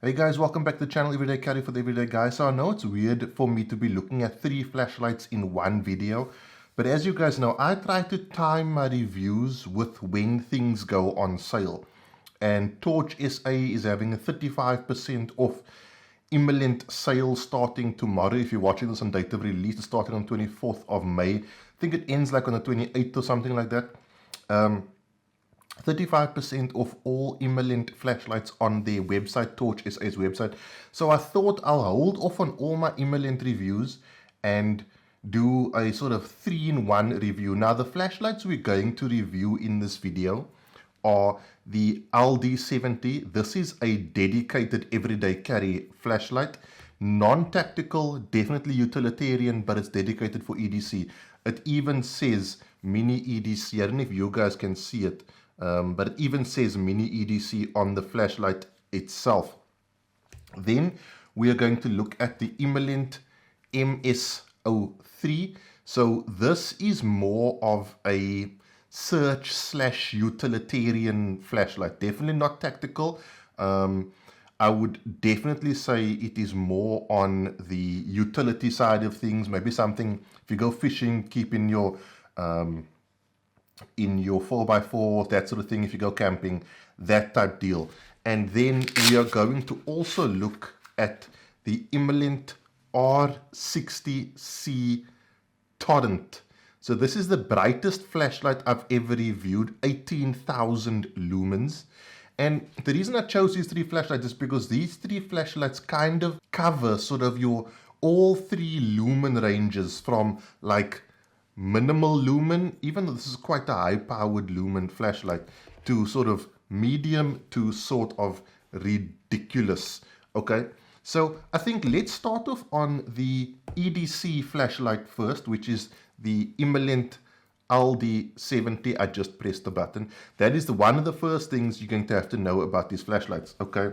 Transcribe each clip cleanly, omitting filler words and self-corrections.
Hey guys, welcome back to the channel Everyday Carry for the Everyday Guy. So I know it's weird for me to be looking at 3 flashlights in one video, but as you guys know, I try to time my reviews with when things go on sale. And TorchSA is having a 35% off imminent sale starting tomorrow. If you're watching this on date of release, it's starting on 24th of May. I think it ends like on the 28th or something like that. 35% off all imminent flashlights on their website, TorchSA's website. So I thought I'll hold off on all my imminent reviews and do a sort of 3-in-1 review. Now the flashlights we're going to review in this video are the LD70. This is a dedicated everyday carry flashlight. Non-tactical, definitely utilitarian, but it's dedicated for EDC. It even says mini EDC. I don't know if you guys can see it. But it even says mini EDC on the flashlight itself. Then we are going to look at the Immalent MS03. So this is more of a search/utilitarian flashlight. Definitely not tactical. I would definitely say it is more on the utility side of things. Maybe something, if you go fishing, keep in your 4x4, that sort of thing, if you go camping, that type deal. And then we are going to also look at the Immalent R60C Torrent. So this is the brightest flashlight I've ever reviewed, 18,000 lumens. And the reason I chose these 3 flashlights is because these 3 flashlights kind of cover sort of your all 3 lumen ranges, from like minimal lumen, even though this is quite a high powered lumen flashlight, to sort of medium to sort of ridiculous. Okay, so I think let's start off on the EDC flashlight first, which is the Immalent LD70. I just pressed the button. That is one of the first things you're going to have to know about these flashlights. Okay,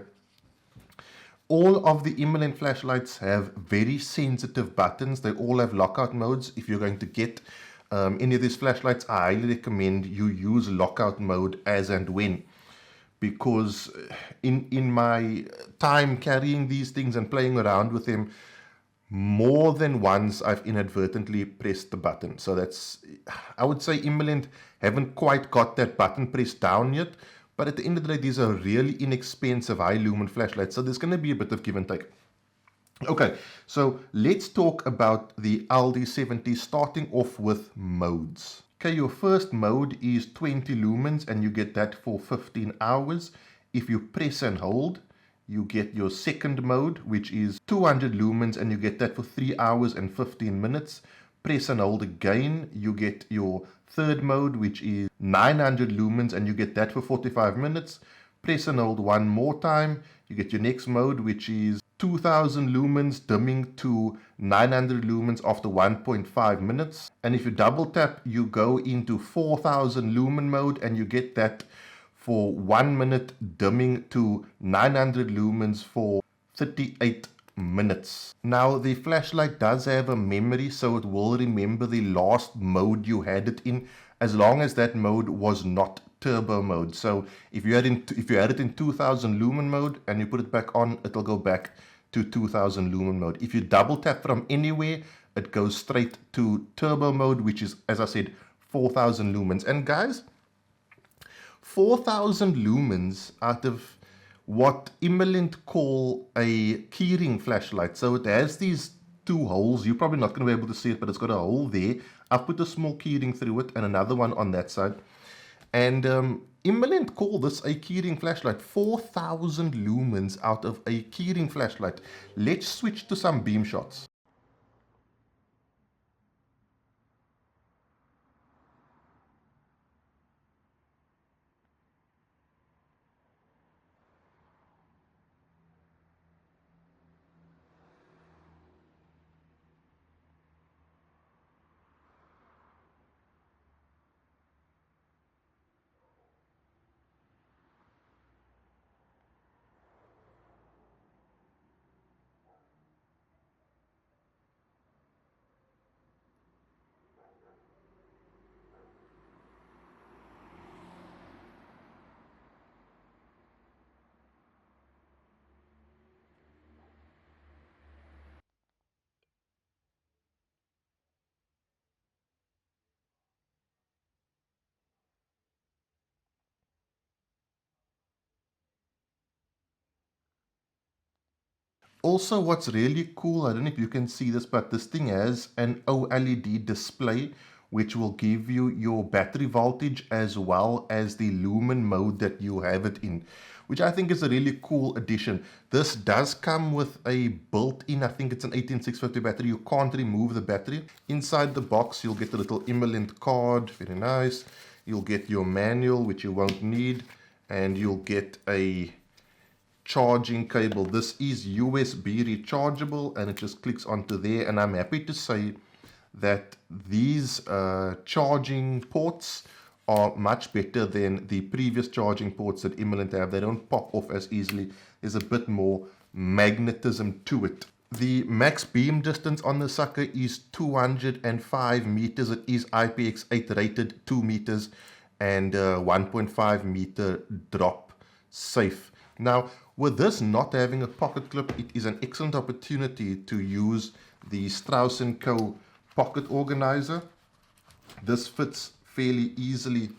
all of the Immalent flashlights have very sensitive buttons. They all have lockout modes. If you're going to get any of these flashlights, I highly recommend you use lockout mode as and when, because in my time carrying these things and playing around with them, more than once I've inadvertently pressed the button. So that's, I would say Immalent haven't quite got that button pressed down yet. But at the end of the day, these are really inexpensive high lumen flashlights, so there's going to be a bit of give and take. Okay, so let's talk about the LD70, starting off with modes. Okay, your first mode is 20 lumens and you get that for 15 hours. If you press and hold, you get your second mode, which is 200 lumens and you get that for 3 hours and 15 minutes. Press and hold again, you get your third mode, which is 900 lumens and you get that for 45 minutes. Press and hold one more time, you get your next mode, which is 2000 lumens dimming to 900 lumens after 1.5 minutes. And if you double tap, you go into 4000 lumen mode and you get that for 1 minute dimming to 900 lumens for 38 minutes. Now the flashlight does have a memory, so it will remember the last mode you had it in, as long as that mode was not turbo mode. So if you had it in 2000 lumen mode and you put it back on, it'll go back to 2000 lumen mode. If you double tap from anywhere, it goes straight to turbo mode, which is, as I said, 4000 lumens. And guys, 4000 lumens out of what Immalent call a keyring flashlight. So it has these 2 holes. You're probably not going to be able to see it, but it's got a hole there. I've put a small keyring through it and another one on that side. And Immalent call this a keyring flashlight. 4000 lumens out of a keyring flashlight. Let's switch to some beam shots. Also, what's really cool, I don't know if you can see this, but this thing has an OLED display which will give you your battery voltage as well as the lumen mode that you have it in, which I think is a really cool addition. This does come with a built-in, I think it's an 18650 battery. You can't remove the battery. Inside the box, you'll get a little IMAN card, very nice. You'll get your manual, which you won't need, and you'll get a charging cable. This is USB rechargeable and it just clicks onto there, and I'm happy to say that these charging ports are much better than the previous charging ports that IMAN have. They don't pop off as easily. There's a bit more magnetism to it. The max beam distance on the sucker is 205 meters. It is IPX8 rated 2 meters and 1.5 meter drop safe. Now, with this not having a pocket clip, it is an excellent opportunity to use the Strauss & Co. pocket organizer. This fits fairly easily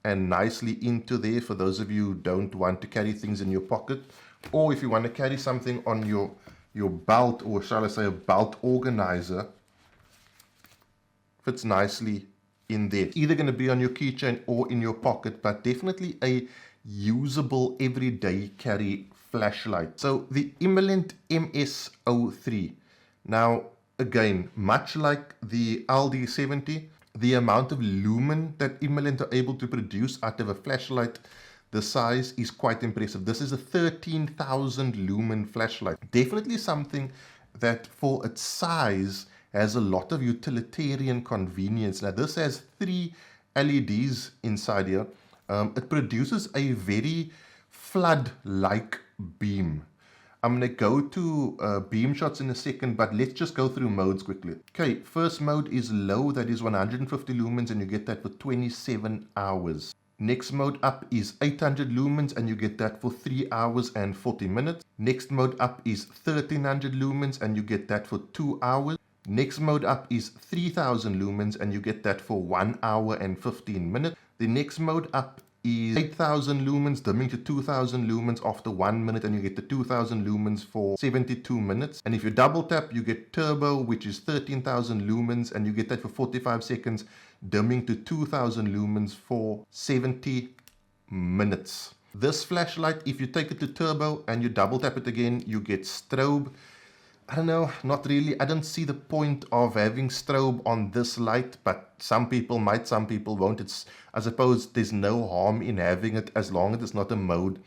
and nicely into there for those of you who don't want to carry things in your pocket, or if you want to carry something on your belt, or shall I say a belt organizer, fits nicely in there. Either going to be on your keychain or in your pocket, but definitely a usable everyday carry flashlight. So the IMAN MS03. Now again, much like the LD70, the amount of lumen that IMAN are able to produce out of a flashlight, the size is quite impressive. This is a 13,000 lumen flashlight. Definitely something that for its size has a lot of utilitarian convenience. Now this has 3 LEDs inside here. It produces a very flood-like beam. I'm going to go to beam shots in a second, but let's just go through modes quickly. Okay, first mode is low, that is 150 lumens, and you get that for 27 hours. Next mode up is 800 lumens, and you get that for 3 hours and 40 minutes. Next mode up is 1300 lumens, and you get that for 2 hours. Next mode up is 3000 lumens, and you get that for 1 hour and 15 minutes. The next mode up is 8000 lumens, dimming to 2000 lumens after 1 minute, and you get the 2000 lumens for 72 minutes. And if you double tap, you get turbo, which is 13,000 lumens, and you get that for 45 seconds, dimming to 2000 lumens for 70 minutes. This flashlight, if you take it to turbo and you double tap it again, you get strobe. I don't know, not really. I don't see the point of having strobe on this light, but some people might, some people won't. I suppose there's no harm in having it as long as it's not a mode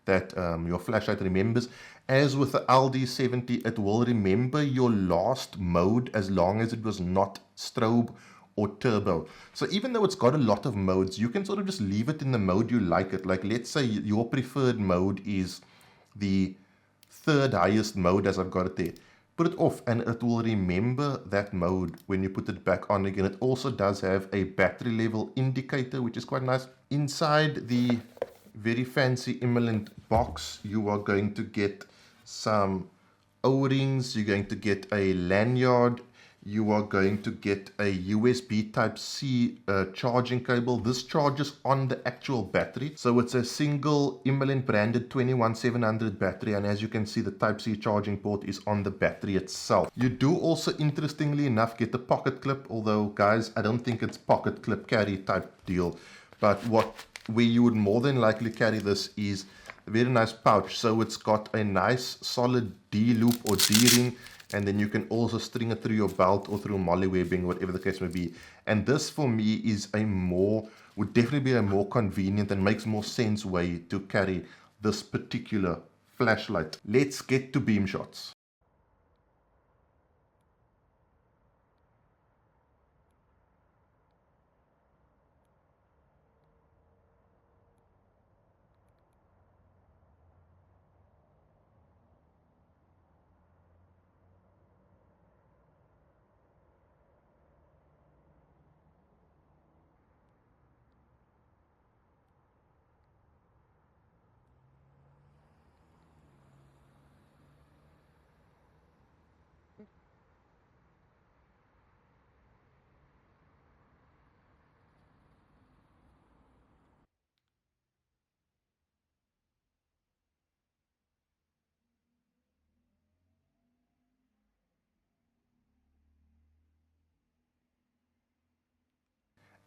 that your flashlight remembers. As with the LD70, it will remember your last mode as long as it was not strobe or turbo. So even though it's got a lot of modes, you can sort of just leave it in the mode you like it. Like let's say your preferred mode is the third highest mode, as I've got it there. Put it off and it will remember that mode when you put it back on again. It also does have a battery level indicator, which is quite nice. Inside the very fancy IMAN box, you are going to get some O-rings, you're going to get a lanyard, you are going to get a USB Type-C charging cable. This charges on the actual battery. So it's a single IMAN branded 21700 battery, and as you can see, the Type-C charging port is on the battery itself. You do also, interestingly enough, get the pocket clip, although guys, I don't think it's pocket clip carry type deal. But where you would more than likely carry this is a very nice pouch. So it's got a nice solid D-loop or D-ring, and then you can also string it through your belt or through molly webbing, whatever the case may be. And this for me is would definitely be a more convenient and makes more sense way to carry this particular flashlight. Let's get to beam shots.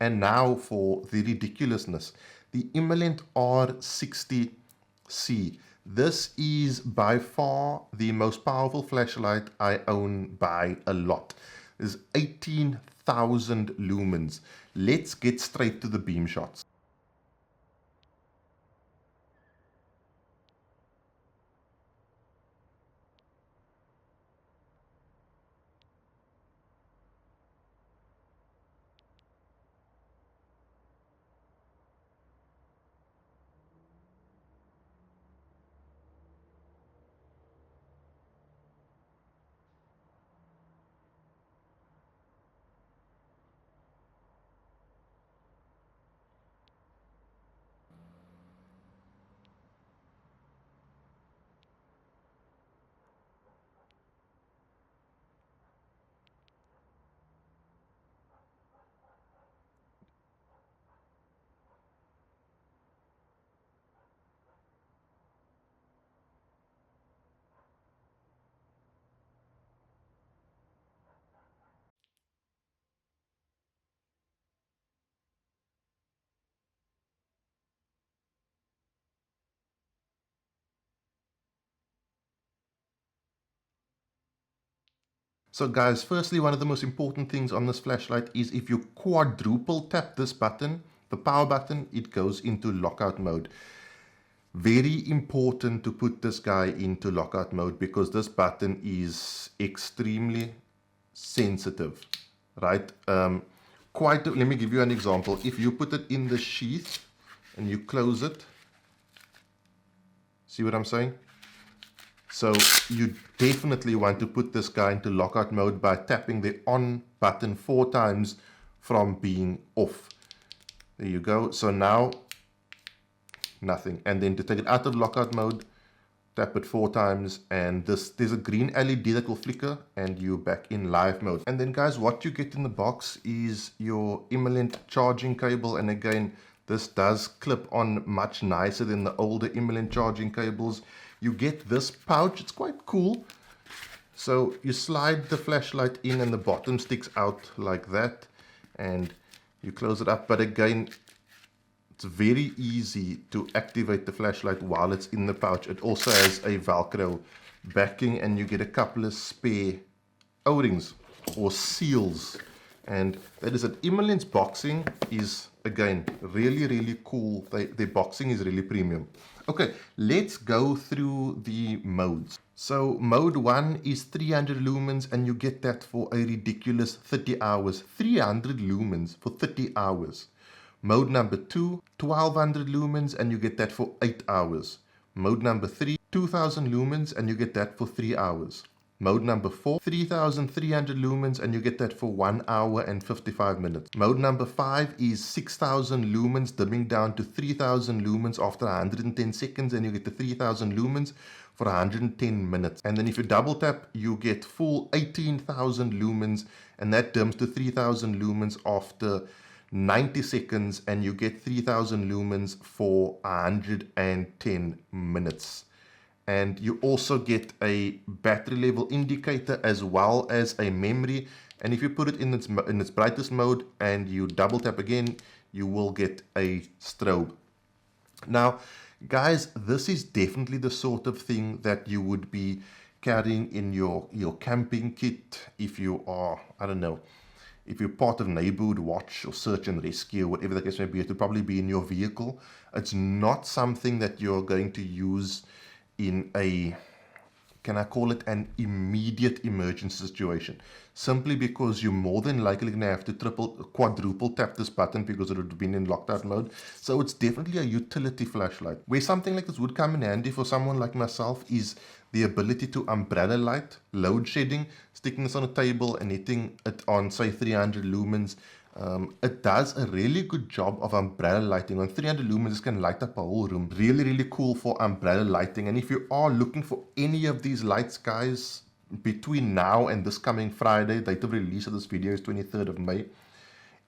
And now for the ridiculousness, the IMAN R60C. This is by far the most powerful flashlight I own by a lot. There's 18,000 lumens. Let's get straight to the beam shots. So guys, firstly, one of the most important things on this flashlight is if you quadruple tap this button, the power button, it goes into lockout mode. Very important to put this guy into lockout mode because this button is extremely sensitive, right? Let me give you an example. If you put it in the sheath and you close it, see what I'm saying? So you definitely want to put this guy into lockout mode by tapping the on button 4 times from being off. There you go. So now nothing. And then to take it out of lockout mode, tap it 4 times and there's a green LED that will flicker and you're back in live mode. And then guys, what you get in the box is your IMAN charging cable. And again, this does clip on much nicer than the older IMAN charging cables. You get this pouch, it's quite cool. So you slide the flashlight in and the bottom sticks out like that and you close it up. But again, it's very easy to activate the flashlight while it's in the pouch. It also has a Velcro backing and you get a couple of spare O-rings or seals. And that is it. IMAN's boxing is, again, really cool. Their boxing is really premium. Okay, let's go through the modes. So mode 1 is 300 lumens and you get that for a ridiculous 30 hours. 300 lumens for 30 hours. Mode number 2, 1200 lumens and you get that for 8 hours. Mode number 3, 2000 lumens and you get that for 3 hours. Mode number 4, 3300 lumens and you get that for 1 hour and 55 minutes. Mode number 5 is 6000 lumens dimming down to 3000 lumens after 110 seconds and you get the 3000 lumens for 110 minutes. And then if you double tap, you get full 18,000 lumens and that dims to 3000 lumens after 90 seconds and you get 3000 lumens for 110 minutes. And you also get a battery level indicator as well as a memory. And if you put it in its brightest mode and you double tap again, you will get a strobe. Now, guys, this is definitely the sort of thing that you would be carrying in your camping kit if you are, I don't know, if you're part of neighborhood watch or search and rescue, whatever the case may be, it will probably be in your vehicle. It's not something that you're going to use in a, can I call it an immediate emergency situation, simply because you're more than likely going to have to quadruple tap this button because it would have been in locked out mode. So it's definitely a utility flashlight. Where something like this would come in handy for someone like myself is the ability to umbrella light, load shedding, sticking this on a table and hitting it on say 300 lumens. It does a really good job of umbrella lighting. On 300 lumens, this can light up a whole room. Really cool for umbrella lighting. And if you are looking for any of these lights, guys, between now and this coming Friday, date of release of this video is 23rd of May,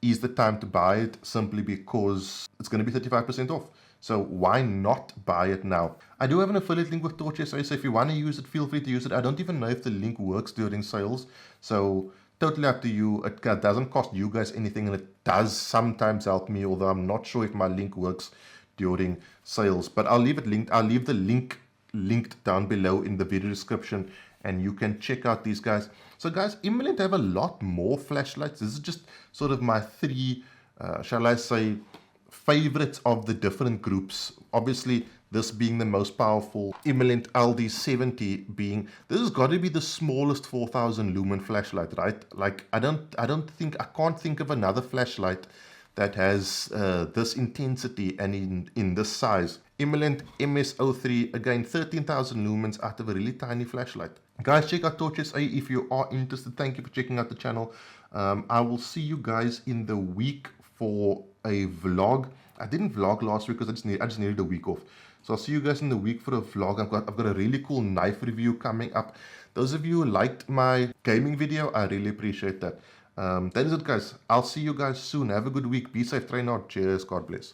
is the time to buy it, simply because it's going to be 35% off. So why not buy it now? I do have an affiliate link with TorchSA, so if you want to use it, feel free to use it. I don't even know if the link works during sales. So totally up to you. It doesn't cost you guys anything, and it does sometimes help me, although I'm not sure if my link works during sales. But I'll leave it linked. I'll leave the link linked down below in the video description, and you can check out these guys. So guys, IMAN have a lot more flashlights. This is just sort of my three, shall I say, favorites of the different groups. Obviously, this being the most powerful, IMAN LD70 being, this has got to be the smallest 4000 lumen flashlight, right? Like, I can't think of another flashlight that has this intensity and in this size. IMAN MS03, again 13,000 lumens out of a really tiny flashlight. Guys, check out TorchSA if you are interested. Thank you for checking out the channel. I will see you guys in the week for a vlog. I didn't vlog last week because I just needed a week off. So I'll see you guys in the week for a vlog. I've got a really cool knife review coming up. Those of you who liked my gaming video, I really appreciate that. That is it, guys. I'll see you guys soon. Have a good week. Be safe, train hard. Cheers. God bless.